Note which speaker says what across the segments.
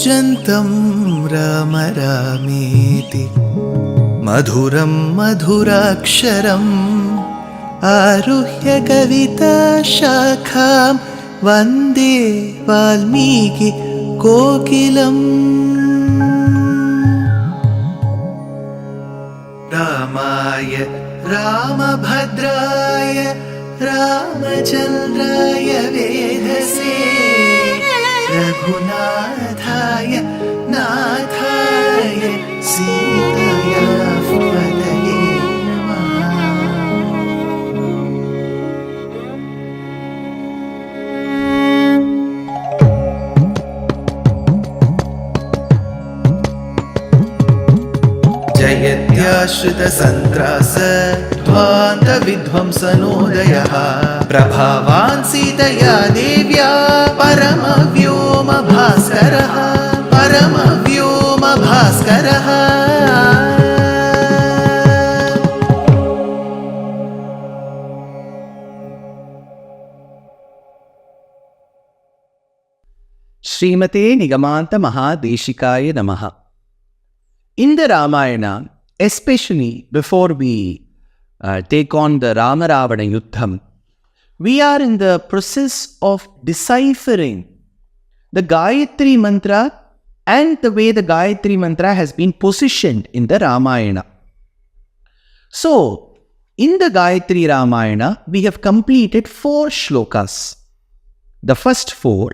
Speaker 1: कूजन्तं राम रामेति मधुरं मधुराक्षरम् आरुह्य कविताशाखां वन्दे वाल्मीकि कोकिलम्। रामाय रामभद्राय रामचन्द्राय वेधसे रघुनाथाय नाथाय सीताया पतये नमः। जयत्याश्रितसन्त्रास ध्वान्तविध्वंसनोदयः प्रभावान् सीतया देव्या परमव्योमभास्करः परमव्योमभास्करः।
Speaker 2: Srimate Nigamanta Mahadeshikaya Namaha. In the Ramayana, especially before we take on the Rama Ravana Yuddham, we are in the process of deciphering the Gayatri mantra and the way the Gayatri mantra has been positioned in the Ramayana. So, in the Gayatri Ramayana, we have completed 4 shlokas. The first 4,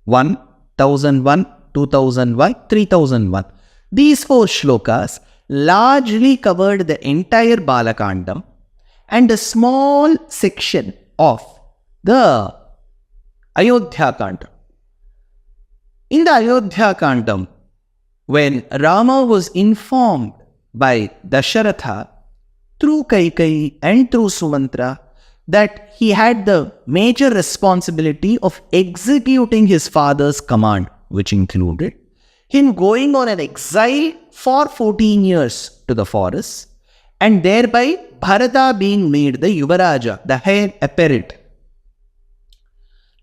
Speaker 2: 1001, 2001, 3001. These 4 shlokas largely covered the entire Balakandam and a small section of the Ayodhya Kandam. In the Ayodhya Kandam, when Rama was informed by Dasharatha through Kaikeyi and through Sumantra that he had the major responsibility of executing his father's command, which included him going on an exile for 14 years to the forest, and thereby Bharata being made the Yuvaraja, the heir apparent.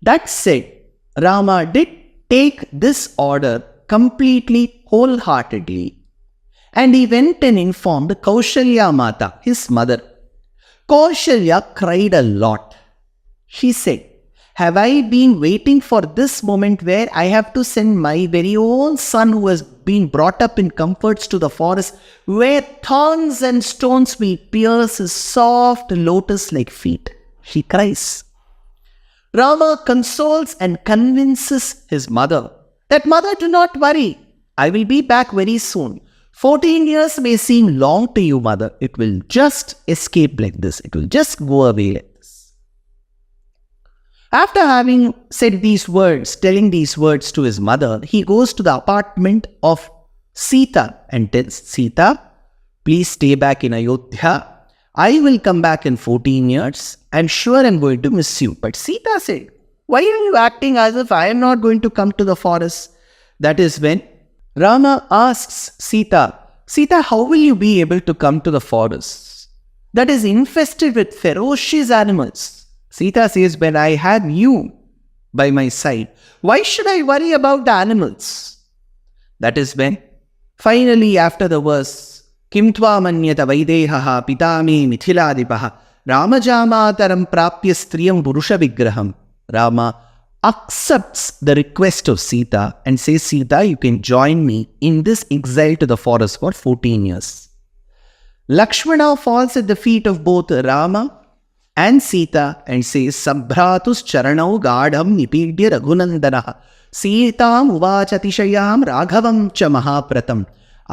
Speaker 2: That said, Rama did take this order completely wholeheartedly, and he went and informed Kaushalya Mata, his mother. Kaushalya cried a lot. She said, "Have I been waiting for this moment where I have to send my very own son who has been brought up in comforts to the forest where thorns and stones will pierce his soft lotus-like feet?" She cries. Rama consoles and convinces his mother that, "Mother, do not worry. I will be back very soon. 14 years may seem long to you, mother. It will just escape like this. It will just go away like this." After having said these words, telling these words to his mother, he goes to the apartment of Sita and tells Sita, "Please stay back in Ayodhya. I will come back in 14 years. I'm sure I'm going to miss you." But Sita said, "Why are you acting as if I am not going to come to the forest?" That is when Rama asks Sita, "Sita, how will you be able to come to the forest that is infested with ferocious animals?" Sita says, "When I have you by my side, why should I worry about the animals?" That is when, finally, after the verse, "Kim tva manyata vaidehaha pitame mithiladipaha ramajamataram prapya striyam purusha vigraham," Rama accepts the request of Sita and says, "Sita, you can join me in this exile to the forest for 14 years. Lakshmana falls at the feet of both Rama and Sita and says, "Sabhratus charanau gadham nipidya raghunandanaha Sitam uvachatishayam raghavam cha mahapratam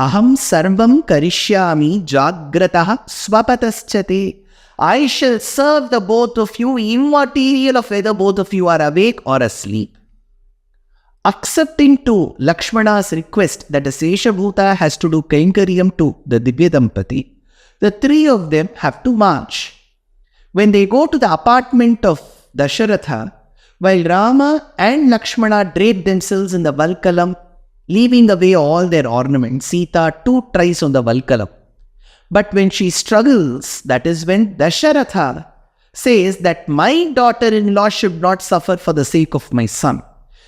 Speaker 2: aham sarvam karishyami jagratah swapataschate." I shall serve the both of you, immaterial of whether both of you are awake or asleep. Accepting to Lakshmana's request that the Seshabhuta has to do Kainkariam to the Divya Dampati, the 3 of them have to march. When they go to the apartment of Dasharatha, while Rama and Lakshmana drape themselves in the Valkalam, leaving away all their ornaments, Sita too tries on the Valkalam. But when she struggles, that is when Dasharatha says that my daughter-in-law should not suffer for the sake of my son.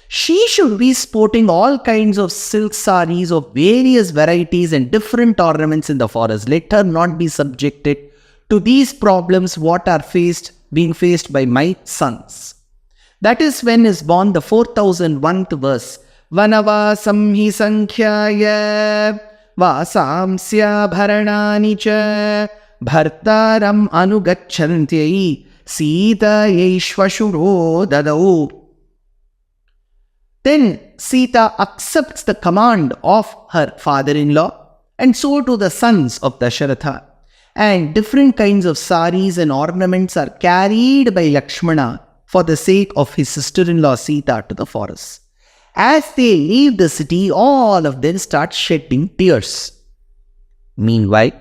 Speaker 2: She should be sporting all kinds of silk saris of various varieties and different ornaments in the forest. Let her not be subjected to these problems what are being faced by my sons. That is when is born the 4001th verse. Vanavasam hi sankhyaya vasamsya bharanani cha bhartaram anugachantyai sita yeshvashuro dadau. Then Sita accepts the command of her father-in-law, and so do the sons of Dasharatha. And different kinds of saris and ornaments are carried by Lakshmana for the sake of his sister-in-law Sita to the forest. As they leave the city, all of them start shedding tears. Meanwhile,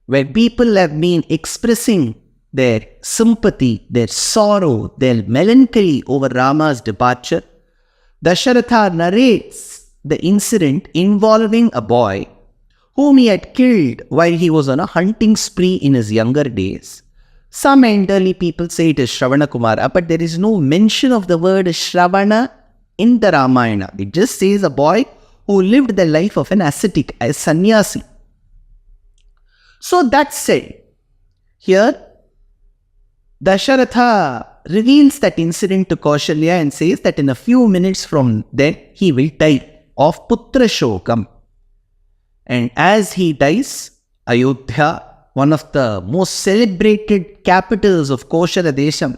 Speaker 2: when people have been expressing their sympathy, their sorrow, their melancholy over Rama's departure, Dasharatha narrates the incident involving a boy whom he had killed while he was on a hunting spree in his younger days. Some elderly people say it is Shravana Kumara, but there is no mention of the word Shravana in the Ramayana. It just says a boy who lived the life of an ascetic, a sannyasi. So that said, here Dasharatha reveals that incident to Kaushalya and says that in a few minutes from then he will die of Putra Shokam. And as he dies, Ayodhya, one of the most celebrated capitals of Koshala Desham,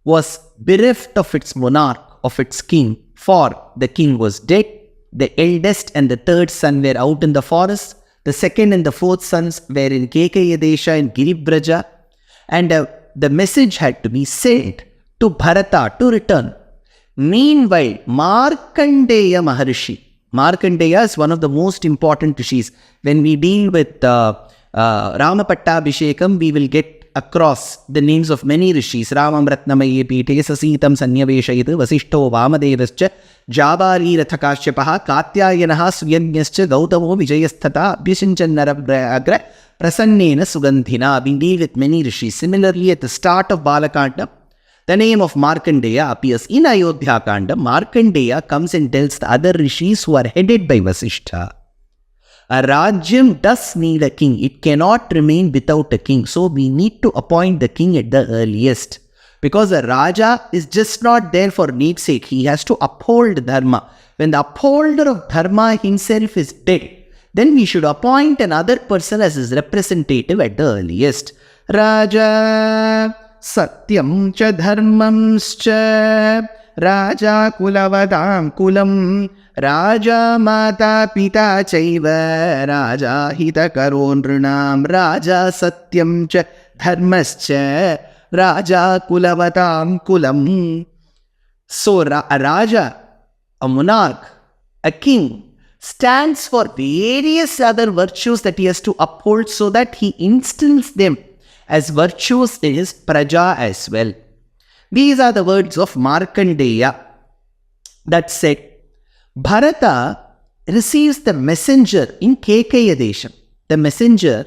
Speaker 2: was bereft of its monarch, of its king, for the king was dead. The eldest and the third son were out in the forest. The second and the fourth sons were in Kekaya Desha and Giribraja. And the message had to be sent to Bharata to return. Meanwhile, Markandeya Maharishi. Markandeya is one of the most important rishis. When we deal with Rama Pattabhishekam, we will get across the names of many rishis. Ramam Ratnamaye Pite, Sasitam Sanyaveshayit, Vasishto Vamadevascha, Jabari Rathakashyapaha, Katyayanaha Suyanyascha, Gautamo Vijayasthata, Abhishinchanaragra, Prasannena Sugandhina. We deal with many rishis. Similarly, at the start of Balakanda, the name of Markandeya appears. In Ayodhya Kanda, Markandeya comes and tells the other rishis who are headed by Vasishtha. A Rajyam does need a king. It cannot remain without a king. So we need to appoint the king at the earliest. Because a Raja is just not there for need's sake. He has to uphold Dharma. When the upholder of Dharma himself is dead, then we should appoint another person as his representative at the earliest. Raja Satyam cha dharmamscha Raja kulavadam kulam Raja mata pita chaiva Raja hita karonrunam Raja satyam cha dharmascha Raja kulavadam kulam. So a Raja, a monarch, a king, stands for various other virtues that he has to uphold so that he instills them as virtues in his praja as well. These are the words of Markandeya. That said, Bharata receives the messenger in Kekaya Desham. The messenger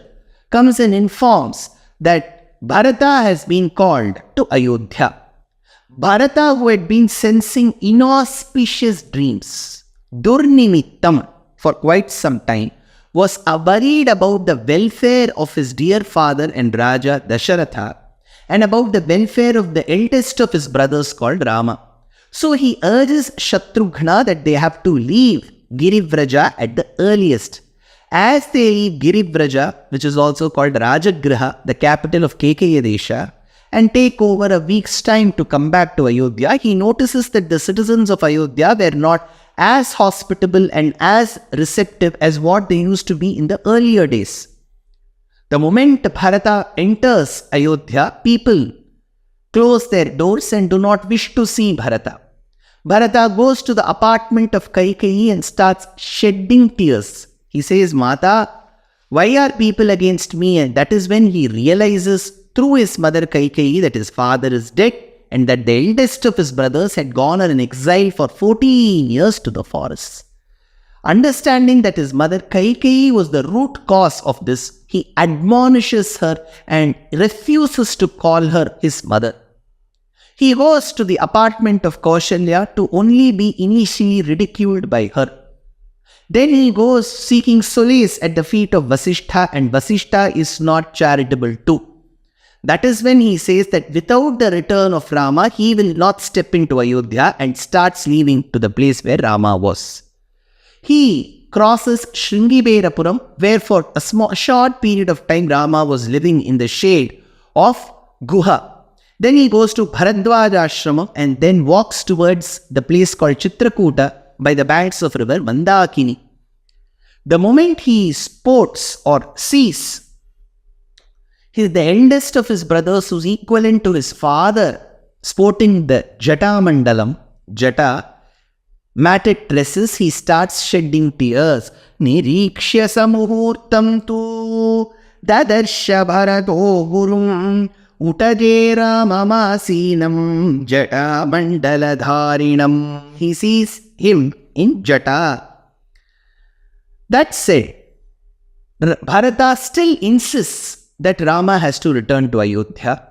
Speaker 2: comes and informs that Bharata has been called to Ayodhya. Bharata, who had been sensing inauspicious dreams, Durnimittam, for quite some time, was worried about the welfare of his dear father and Raja Dasharatha and about the welfare of the eldest of his brothers called Rama. So he urges Shatrughna that they have to leave Girivraja at the earliest. As they leave Girivraja, which is also called Rajagriha, the capital of Kekaya Desha, and take over a week's time to come back to Ayodhya, he notices that the citizens of Ayodhya were not as hospitable and as receptive as what they used to be in the earlier days. The moment Bharata enters Ayodhya, people close their doors and do not wish to see Bharata. Bharata goes to the apartment of Kaikeyi and starts shedding tears. He says, Mata, why are people against me? And that is when he realizes through his mother Kaikeyi that his father is dead and that the eldest of his brothers had gone on an exile for 14 years to the forest. Understanding that his mother Kaikeyi was the root cause of this, he admonishes her and refuses to call her his mother. He goes to the apartment of Kaushalya to only be initially ridiculed by her. Then he goes seeking solace at the feet of Vasishtha, and Vasishtha is not charitable too. That is when he says that without the return of Rama, he will not step into Ayodhya, and starts leaving to the place where Rama was. He crosses Shringiberapuram, where for a short period of time Rama was living in the shade of Guha. Then he goes to Bharadwaja Ashramam and then walks towards the place called Chitrakuta by the banks of river Mandakini. The moment he sports or sees he is the eldest of his brothers who is equivalent to his father sporting the Jata Mandalam, Jata, matted tresses, he starts shedding tears. Nirikshya samuhurtam tu dadarsha bharato gurum utaje ramamasinam Jata Mandaladharinam. He sees him in Jata. That said, Bharata still insists that Rama has to return to Ayodhya.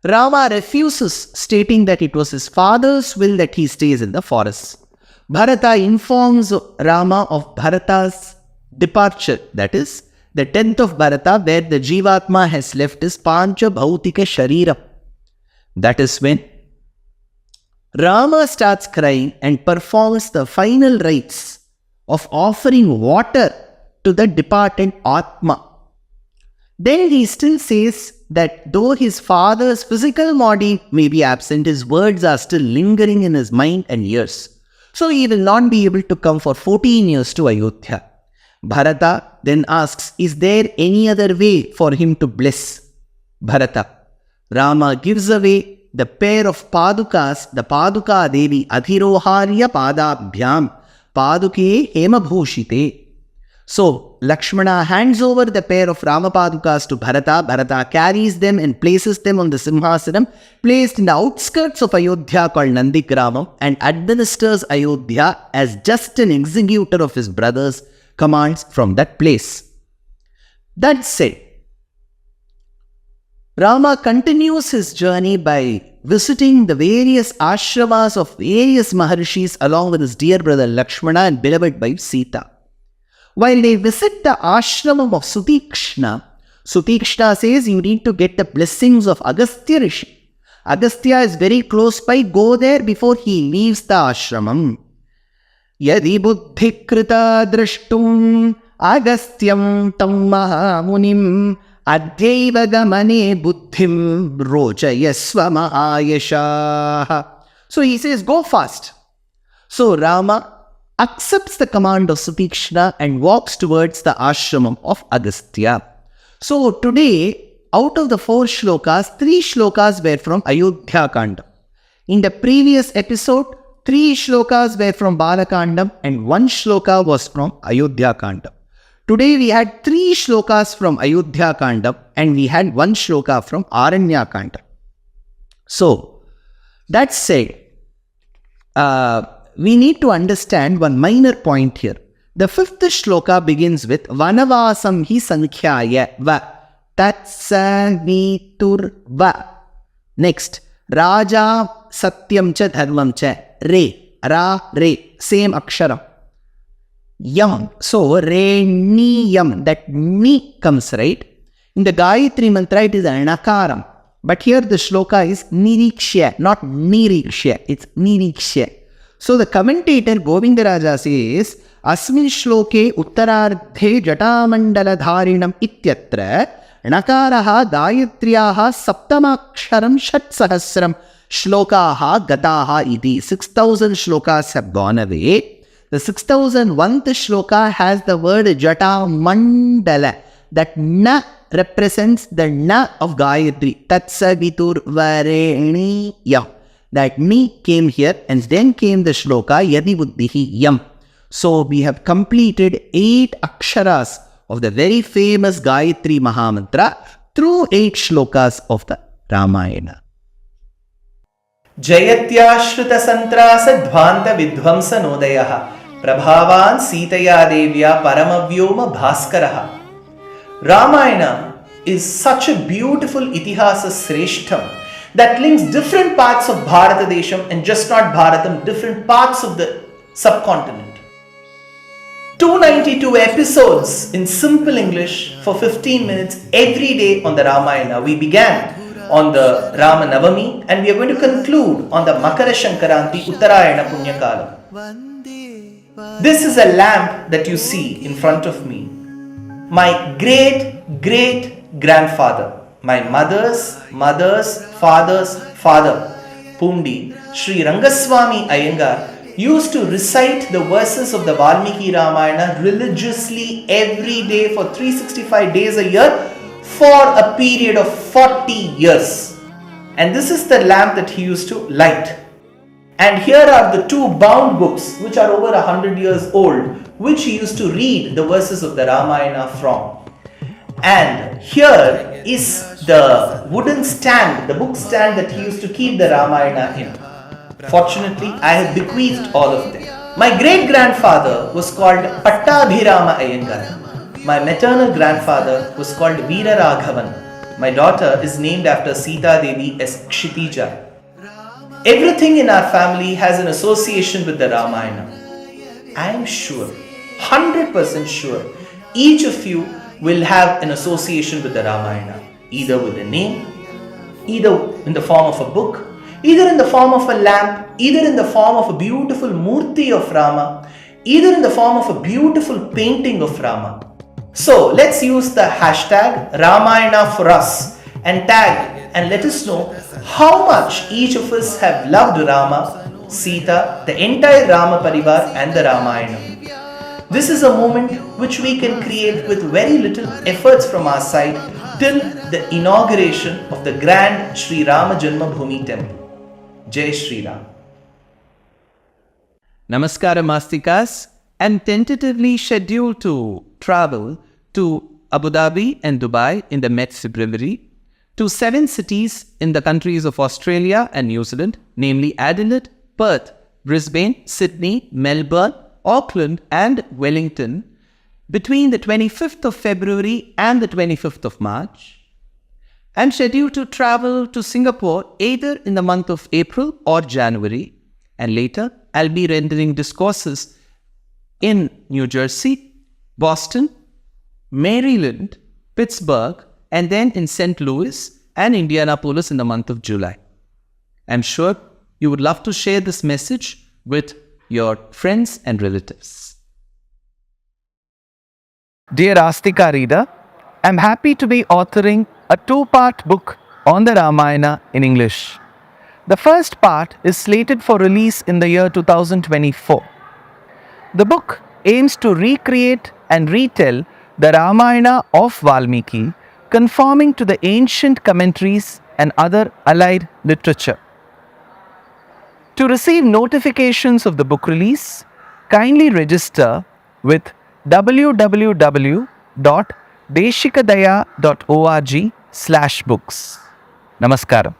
Speaker 2: Rama refuses, stating that it was his father's will that he stays in the forest. Bharata informs Rama of Bharata's departure, that is, the 10th of Bharata, where the Jivatma has left his Pancha Bhautika Sharira. That is when Rama starts crying and performs the final rites of offering water to the departed Atma. Then he still says that though his father's physical body may be absent, his words are still lingering in his mind and ears. So he will not be able to come for 14 years to Ayodhya. Bharata then asks, is there any other way for him to bless Bharata? Rama gives away the pair of Padukas, the Paduka Devi, Adhiroharya Padabhyam, Paduke Hemabhushite. So, Lakshmana hands over the pair of Ramapadukas to Bharata. Bharata carries them and places them on the Simhasanam, placed in the outskirts of Ayodhya called Nandikramam, and administers Ayodhya as just an executor of his brother's commands from that place. That said, Rama continues his journey by visiting the various ashramas of various Maharshis along with his dear brother Lakshmana and beloved wife Sita. While they visit the ashramam of Sutikshna, Sutikshna says you need to get the blessings of Agastya Rishi. Agastya is very close by, go there before he leaves the ashramam. Yadi buddhi krita drashtum Agastyam tam mahamunim adhyaiva gamane buddhim rojayasva mahayasha. So he says, go fast. So Rama accepts the command of Sutikshna and walks towards the ashramam of Agastya. So today, out of the 4 shlokas, 3 shlokas were from Ayodhya Kandam. In the previous episode, 3 shlokas were from Balakandam and 1 shloka was from Ayodhya Kandam. Today we had 3 shlokas from Ayodhya Kandam and we had 1 shloka from Aranya Kandam. So, that said, we need to understand one minor point here. The 5th shloka begins with Vanavasam hi sankhyaya va tatsavitur va. Next, Raja satyam cha dharmam cha re, ra, re, same aksharam. Yam, so re, ni, yam, that ni comes, right? In the Gayatri mantra it is anakaram. But here the shloka is nirikshya, not nirikshya, it's nirikshya. So the commentator Govindaraja says, Asmin shloke uttarardhe jatamandaladharinam ityatra nakaraha gayatriyaha saptamaksharam shatsahasram shlokaha gataha iti. 6,000 shlokas have gone away. The 6,001th shloka has the word jatamandala. That na represents the na of Gayatri. Tatsavitur vareniyam. That ni came here and then came the shloka yadi buddhihi yam. So we have completed 8 aksharas of the very famous Gayatri Mahamantra through 8 shlokas of the Ramayana.
Speaker 1: Jayatyashruta santrasa dhvanta vidvamsa nodayaha prabhavan sitaya devya paramavyoma bhaskaraha. Ramayana is such a beautiful itihasa sreshtham that links different parts of Bharata Desham and just not Bharatam, different parts of the subcontinent. 292 episodes in simple English for 15 minutes every day on the Ramayana. We began on the Rama Navami and we are going to conclude on the Makara Shankaranti Uttarayana Punyakalam. This is a lamp that you see in front of me. My great grandfather, my mother's father's father, Pundi, Sri Rangaswamy Iyengar, used to recite the verses of the Valmiki Ramayana religiously every day for 365 days a year for a period of 40 years. And this is the lamp that he used to light. And here are the two bound books which are over 100 years old, which he used to read the verses of the Ramayana from. And here is the wooden stand, the book stand that he used to keep the Ramayana in. Fortunately, I have bequeathed all of them. My great-grandfather was called Pattabhirama Iyengar. My maternal grandfather was called Veera Raghavan. My daughter is named after Sita Devi as Kshitija. Everything in our family has an association with the Ramayana. I am sure, 100% sure, each of you will have an association with the Ramayana, either with a name, either in the form of a book, either in the form of a lamp, either in the form of a beautiful murti of Rama, either in the form of a beautiful painting of Rama. So let's use the hashtag Ramayana for us and tag and let us know how much each of us have loved Rama, Sita, the entire Rama Parivar and the Ramayana. This is a moment which we can create with very little efforts from our side till the inauguration of the grand Sri Rama Janmabhoomi temple. Jai Shri Ram.
Speaker 2: Namaskara Mastikas. I'm tentatively scheduled to travel to Abu Dhabi and Dubai in the mid-February, to 7 cities in the countries of Australia and New Zealand, namely Adelaide, Perth, Brisbane, Sydney, Melbourne, Auckland and Wellington between the 25th of February and the 25th of March. I'm scheduled to travel to Singapore either in the month of April or January, and later I'll be rendering discourses in New Jersey, Boston, Maryland, Pittsburgh, and then in St. Louis and Indianapolis in the month of July. I'm sure you would love to share this message with your friends and relatives. Dear Astika reader, I'm happy to be authoring a 2-part book on the Ramayana in English. The first part is slated for release in the year 2024. The book aims to recreate and retell the Ramayana of Valmiki, conforming to the ancient commentaries and other allied literature. To receive notifications of the book release, kindly register with www.deshikadaya.org/books. Namaskaram.